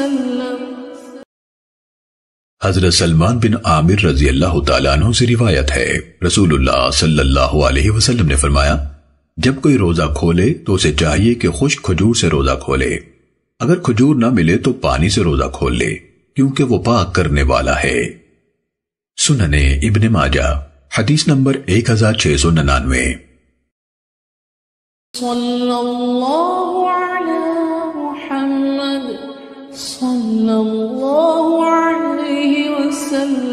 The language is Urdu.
وسلم۔ حضرت سلمان بن عامر رضی اللہ تعالیٰ عنہ سے روایت ہے، رسول اللہ صلی اللہ علیہ وسلم نے فرمایا، جب کوئی روزہ کھولے تو اسے چاہیے کہ خشک کھجور سے روزہ کھولے، اگر کھجور نہ ملے تو پانی سے روزہ کھول لے، کیونکہ وہ پاک کرنے والا ہے۔ سننے ابن ماجہ حدیث نمبر 1699۔ صلی اللہ علی محمد صلی اللہ علیہ وسلم۔